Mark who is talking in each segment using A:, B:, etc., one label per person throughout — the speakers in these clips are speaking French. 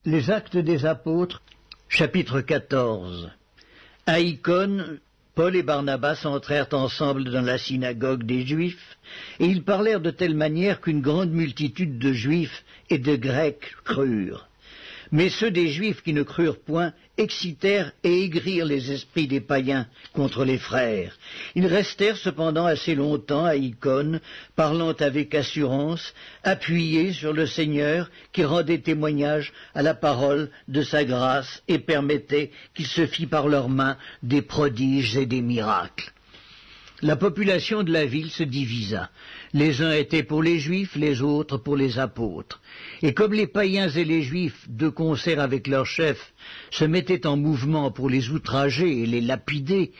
A: Les Actes des Apôtres, chapitre 14. À Icône, Paul et Barnabas entrèrent ensemble dans la synagogue des Juifs, et ils parlèrent de telle manière qu'une grande multitude de Juifs et de Grecs crurent. Mais ceux des Juifs qui ne crurent point excitèrent et aigrirent les esprits des païens contre les frères. Ils restèrent cependant assez longtemps à Icône, parlant avec assurance, appuyés sur le Seigneur qui rendait témoignage à la parole de sa grâce et permettait qu'il se fît par leurs mains des prodiges et des miracles. La population de la ville se divisa. Les uns étaient pour les Juifs, les autres pour les apôtres. Et comme les païens et les Juifs, de concert avec leurs chefs, se mettaient en mouvement pour les outrager et les lapider,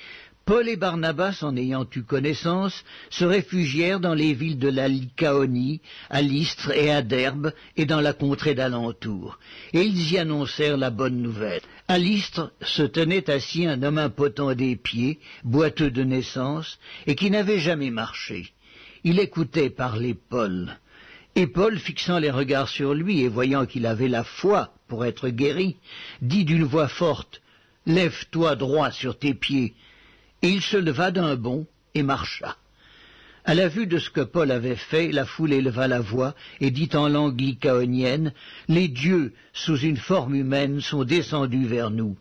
A: Paul et Barnabas, en ayant eu connaissance, se réfugièrent dans les villes de la Lycaonie, à Lystre et à Derbe, et dans la contrée d'alentour. Et ils y annoncèrent la bonne nouvelle. À Lystre se tenait assis un homme impotent des pieds, boiteux de naissance, et qui n'avait jamais marché. Il écoutait parler Paul. Et Paul, fixant les regards sur lui et voyant qu'il avait la foi pour être guéri, dit d'une voix forte, « Lève-toi droit sur tes pieds !» Et il se leva d'un bond et marcha. À la vue de ce que Paul avait fait, la foule éleva la voix et dit en langue lycaonienne, « Les dieux, sous une forme humaine, sont descendus vers nous. »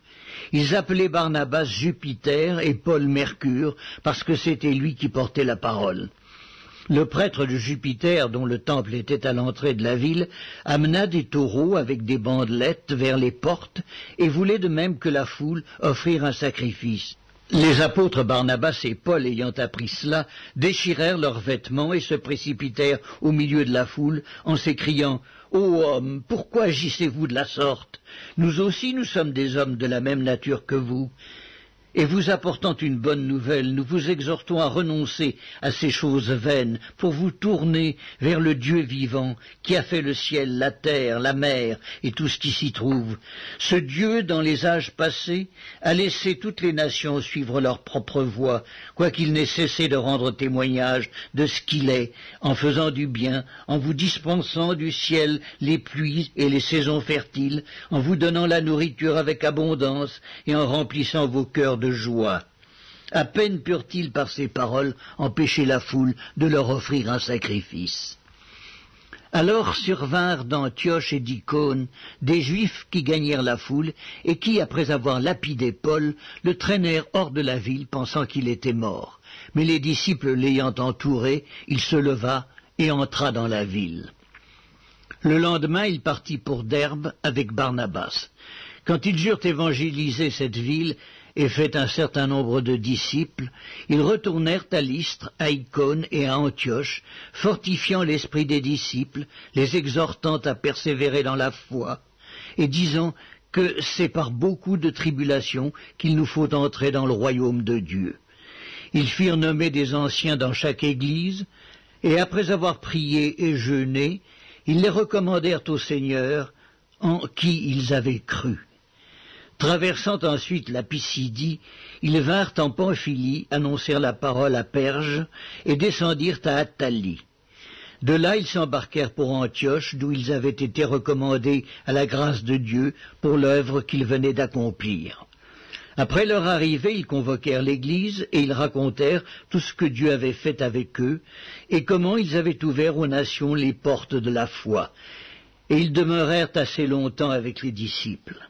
A: Ils appelaient Barnabas Jupiter et Paul Mercure, parce que c'était lui qui portait la parole. Le prêtre de Jupiter, dont le temple était à l'entrée de la ville, amena des taureaux avec des bandelettes vers les portes et voulait de même que la foule offrir un sacrifice. Les apôtres Barnabas et Paul, ayant appris cela, déchirèrent leurs vêtements et se précipitèrent au milieu de la foule en s'écriant « Ô hommes, pourquoi agissez-vous de la sorte? Nous aussi nous sommes des hommes de la même nature que vous. » Et vous apportant une bonne nouvelle, nous vous exhortons à renoncer à ces choses vaines pour vous tourner vers le Dieu vivant qui a fait le ciel, la terre, la mer et tout ce qui s'y trouve. Ce Dieu, dans les âges passés, a laissé toutes les nations suivre leur propre voie, quoiqu'il n'ait cessé de rendre témoignage de ce qu'il est, en faisant du bien, en vous dispensant du ciel les pluies et les saisons fertiles, en vous donnant la nourriture avec abondance et en remplissant vos cœurs de joie. À peine purent-ils par ces paroles empêcher la foule de leur offrir un sacrifice. Alors survinrent d'Antioche et d'Icône des Juifs qui gagnèrent la foule et qui, après avoir lapidé Paul, le traînèrent hors de la ville pensant qu'il était mort. Mais les disciples l'ayant entouré, il se leva et entra dans la ville. Le lendemain, il partit pour Derbe avec Barnabas. Quand ils eurent évangélisé cette ville et fait un certain nombre de disciples, ils retournèrent à Lystre, à Icône et à Antioche, fortifiant l'esprit des disciples, les exhortant à persévérer dans la foi, et disant que c'est par beaucoup de tribulations qu'il nous faut entrer dans le royaume de Dieu. Ils firent nommer des anciens dans chaque église, et après avoir prié et jeûné, ils les recommandèrent au Seigneur, en qui ils avaient cru. Traversant ensuite la Pisidie, ils vinrent en Pamphylie, annoncèrent la parole à Perge et descendirent à Attalie. De là, ils s'embarquèrent pour Antioche, d'où ils avaient été recommandés à la grâce de Dieu pour l'œuvre qu'ils venaient d'accomplir. Après leur arrivée, ils convoquèrent l'Église et ils racontèrent tout ce que Dieu avait fait avec eux et comment ils avaient ouvert aux nations les portes de la foi. Et ils demeurèrent assez longtemps avec les disciples.